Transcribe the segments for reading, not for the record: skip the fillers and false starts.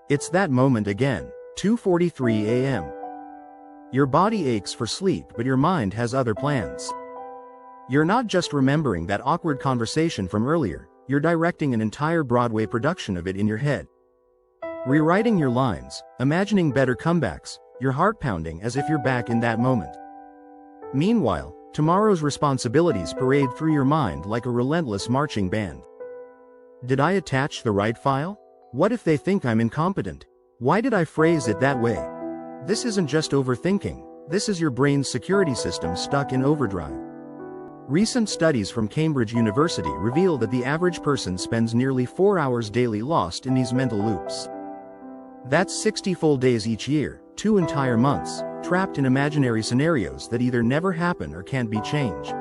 It's that moment again, 2:43 a.m. Your body aches for sleep, but your mind has other plans. You're not just remembering that awkward conversation from earlier, you're directing an entire Broadway production of it in your head. Rewriting your lines, imagining better comebacks, your heart pounding as if you're back in that moment. Meanwhile, tomorrow's responsibilities parade through your mind like a relentless marching band. Did I attach the right file? What if they think I'm incompetent? Why did I phrase it that way? This isn't just overthinking, this is your brain's security system stuck in overdrive. Recent studies from Cambridge University reveal that the average person spends nearly 4 hours daily lost in these mental loops. That's 60 full days each year, 2 entire months, trapped in imaginary scenarios that either never happen or can't be changed.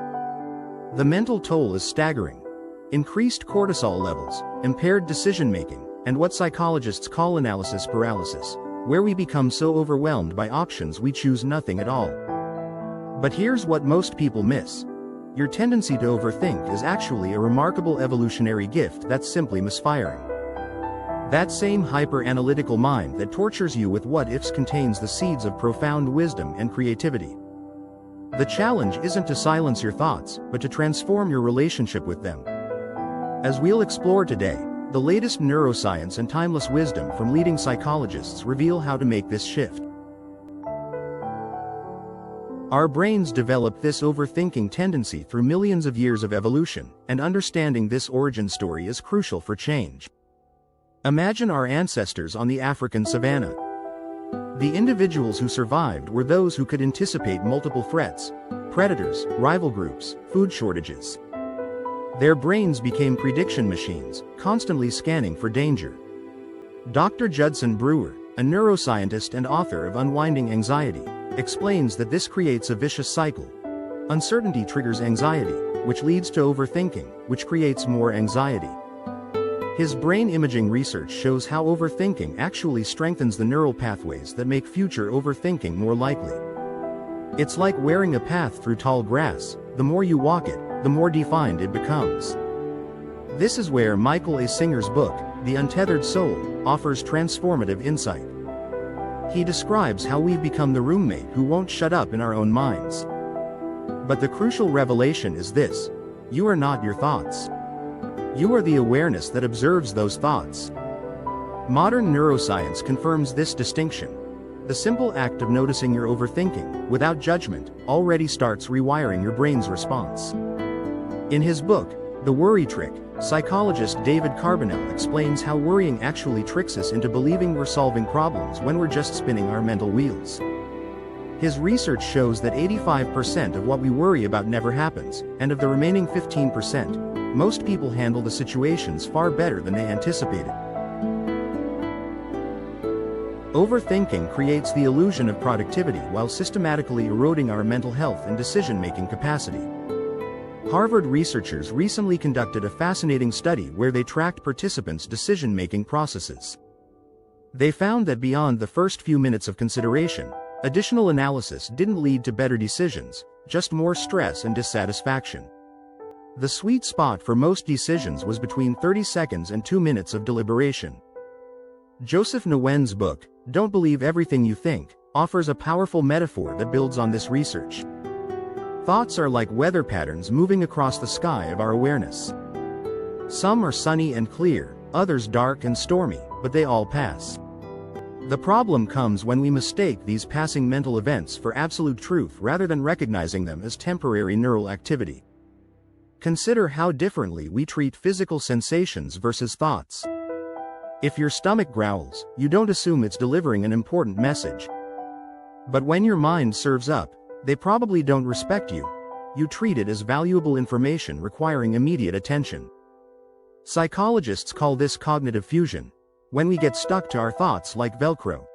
The mental toll is staggering. Increased cortisol levels, impaired decision-making, and what psychologists call analysis paralysis, where we become so overwhelmed by options we choose nothing at all. But here's what most people miss. Your tendency to overthink is actually a remarkable evolutionary gift that's simply misfiring. That same hyper-analytical mind that tortures you with what-ifs contains the seeds of profound wisdom and creativity. The challenge isn't to silence your thoughts, but to transform your relationship with them. As we'll explore today, the latest neuroscience and timeless wisdom from leading psychologists reveal how to make this shift. Our brains developed this overthinking tendency through millions of years of evolution, and understanding this origin story is crucial for change. Imagine our ancestors on the African savanna. The individuals who survived were those who could anticipate multiple threats: predators, rival groups, food shortages. Their brains became prediction machines, constantly scanning for danger. Dr. Judson Brewer, a neuroscientist and author of Unwinding Anxiety, explains that this creates a vicious cycle. Uncertainty triggers anxiety, which leads to overthinking, which creates more anxiety. His brain imaging research shows how overthinking actually strengthens the neural pathways that make future overthinking more likely. It's like wearing a path through tall grass. The more you walk it, the more defined it becomes. This is where Michael A. Singer's book, The Untethered Soul, offers transformative insight. He describes how we've become the roommate who won't shut up in our own minds. But the crucial revelation is this: you are not your thoughts. You are the awareness that observes those thoughts. Modern neuroscience confirms this distinction. The simple act of noticing your overthinking, without judgment, already starts rewiring your brain's response. In his book, The Worry Trick, psychologist David Carbonell explains how worrying actually tricks us into believing we're solving problems when we're just spinning our mental wheels. His research shows that 85% of what we worry about never happens, and of the remaining 15%, most people handle the situations far better than they anticipated. Overthinking creates the illusion of productivity while systematically eroding our mental health and decision-making capacity. Harvard researchers recently conducted a fascinating study where they tracked participants' decision-making processes. They found that beyond the first few minutes of consideration, additional analysis didn't lead to better decisions, just more stress and dissatisfaction. The sweet spot for most decisions was between 30 seconds and 2 minutes of deliberation. Joseph Nguyen's book, Don't Believe Everything You Think, offers a powerful metaphor that builds on this research. Thoughts are like weather patterns moving across the sky of our awareness. Some are sunny and clear, others dark and stormy, but they all pass. The problem comes when we mistake these passing mental events for absolute truth rather than recognizing them as temporary neural activity. Consider how differently we treat physical sensations versus thoughts. If your stomach growls, you don't assume it's delivering an important message. But when your mind serves up, they probably don't respect you. You treat it as valuable information requiring immediate attention. Psychologists call this cognitive fusion, when we get stuck to our thoughts like Velcro.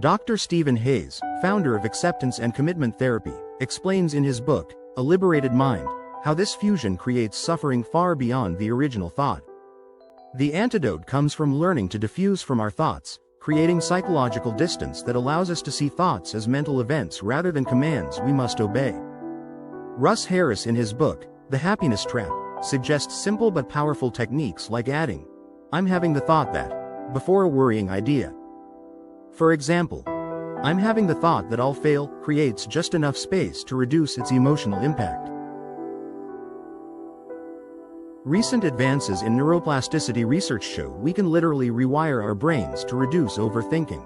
Dr. Stephen Hayes, founder of acceptance and commitment therapy, explains in his book, A Liberated Mind, how this fusion creates suffering far beyond the original thought. The antidote comes from learning to diffuse from our thoughts, creating psychological distance that allows us to see thoughts as mental events rather than commands we must obey. Russ Harris in his book, The Happiness Trap, suggests simple but powerful techniques like adding, "I'm having the thought that," before a worrying idea. For example, I'm having the thought that I'll fail creates just enough space to reduce its emotional impact. Recent advances in neuroplasticity research show we can literally rewire our brains to reduce overthinking.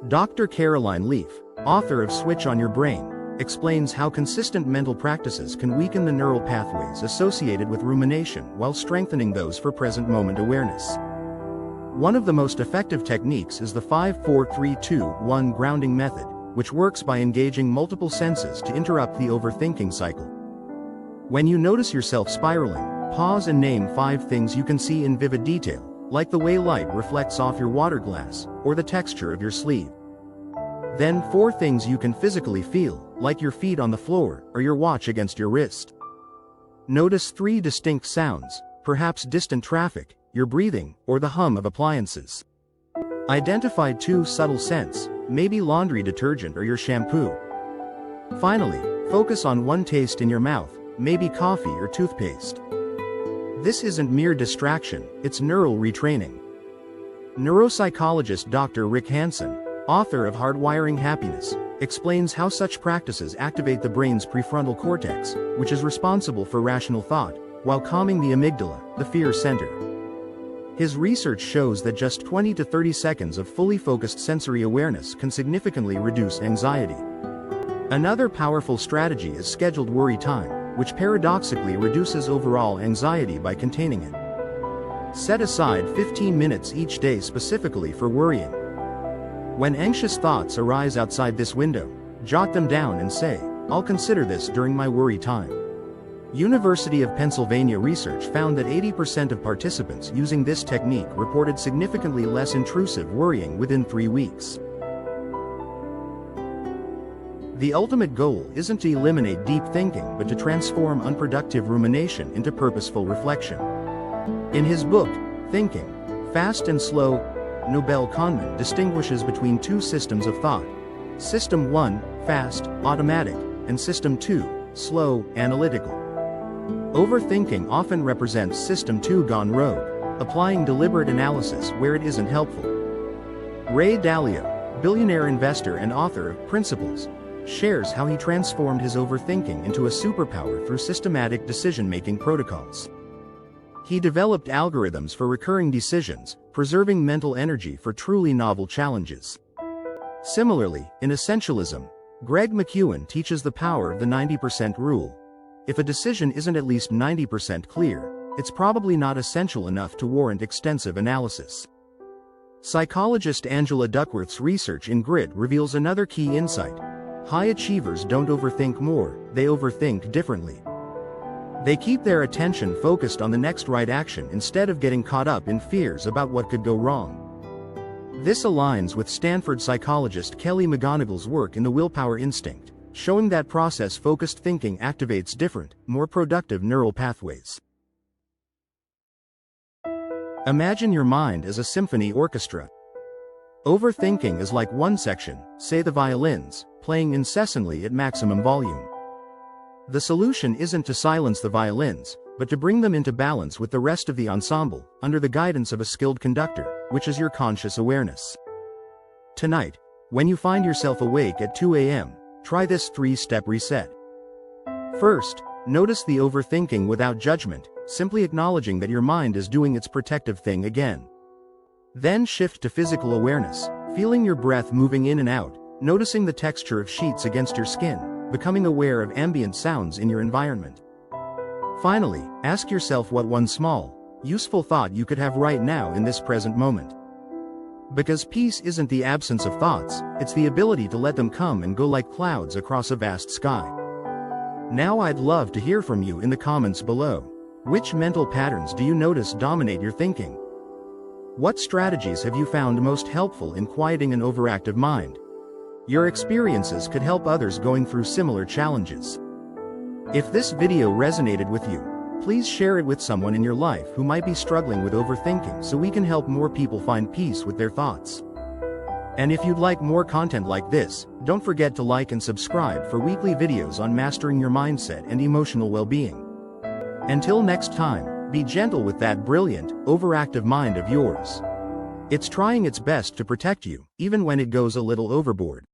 Dr. Caroline Leaf, author of Switch on Your Brain, explains how consistent mental practices can weaken the neural pathways associated with rumination while strengthening those for present moment awareness. One of the most effective techniques is the 5-4-3-2-1 grounding method, which works by engaging multiple senses to interrupt the overthinking cycle. When you notice yourself spiraling, pause and name 5 things you can see in vivid detail, like the way light reflects off your water glass, or the texture of your sleeve. Then 4 things you can physically feel, like your feet on the floor, or your watch against your wrist. Notice 3 distinct sounds, perhaps distant traffic, your breathing, or the hum of appliances. Identify 2 subtle scents, maybe laundry detergent or your shampoo. Finally, focus on 1 taste in your mouth, maybe coffee or toothpaste. This isn't mere distraction, it's neural retraining. Neuropsychologist Dr. Rick Hanson, author of Hardwiring Happiness, explains how such practices activate the brain's prefrontal cortex, which is responsible for rational thought, while calming the amygdala, the fear center. His research shows that just 20 to 30 seconds of fully focused sensory awareness can significantly reduce anxiety. Another powerful strategy is scheduled worry time, which paradoxically reduces overall anxiety by containing it. Set aside 15 minutes each day specifically for worrying. When anxious thoughts arise outside this window, jot them down and say, "I'll consider this during my worry time." University of Pennsylvania research found that 80% of participants using this technique reported significantly less intrusive worrying within 3 weeks. The ultimate goal isn't to eliminate deep thinking but to transform unproductive rumination into purposeful reflection. In his book, Thinking, Fast and Slow, Nobel Kahneman distinguishes between 2 systems of thought: System 1, fast, automatic, and System 2, slow, analytical. Overthinking often represents System 2 gone rogue, applying deliberate analysis where it isn't helpful. Ray Dalio, billionaire investor and author of Principles, shares how he transformed his overthinking into a superpower through systematic decision-making protocols. He developed algorithms for recurring decisions, preserving mental energy for truly novel challenges. Similarly, in Essentialism, Greg McKeown teaches the power of the 90% rule. If a decision isn't at least 90% clear, it's probably not essential enough to warrant extensive analysis. Psychologist Angela Duckworth's research in Grit reveals another key insight. High achievers don't overthink more, they overthink differently. They keep their attention focused on the next right action instead of getting caught up in fears about what could go wrong. This aligns with Stanford psychologist Kelly McGonigal's work in The Willpower Instinct, showing that process-focused thinking activates different, more productive neural pathways. Imagine your mind as a symphony orchestra. Overthinking is like one section, say the violins, playing incessantly at maximum volume. The solution isn't to silence the violins, but to bring them into balance with the rest of the ensemble, under the guidance of a skilled conductor, which is your conscious awareness. Tonight, when you find yourself awake at 2 a.m., try this 3-step reset. First, notice the overthinking without judgment, simply acknowledging that your mind is doing its protective thing again. Then shift to physical awareness, feeling your breath moving in and out, noticing the texture of sheets against your skin, becoming aware of ambient sounds in your environment. Finally, ask yourself what one small, useful thought you could have right now in this present moment. Because peace isn't the absence of thoughts, it's the ability to let them come and go like clouds across a vast sky. Now I'd love to hear from you in the comments below. Which mental patterns do you notice dominate your thinking? What strategies have you found most helpful in quieting an overactive mind? Your experiences could help others going through similar challenges. If this video resonated with you, please share it with someone in your life who might be struggling with overthinking so we can help more people find peace with their thoughts. And if you'd like more content like this, don't forget to like and subscribe for weekly videos on mastering your mindset and emotional well-being. Until next time, be gentle with that brilliant, overactive mind of yours. It's trying its best to protect you, even when it goes a little overboard.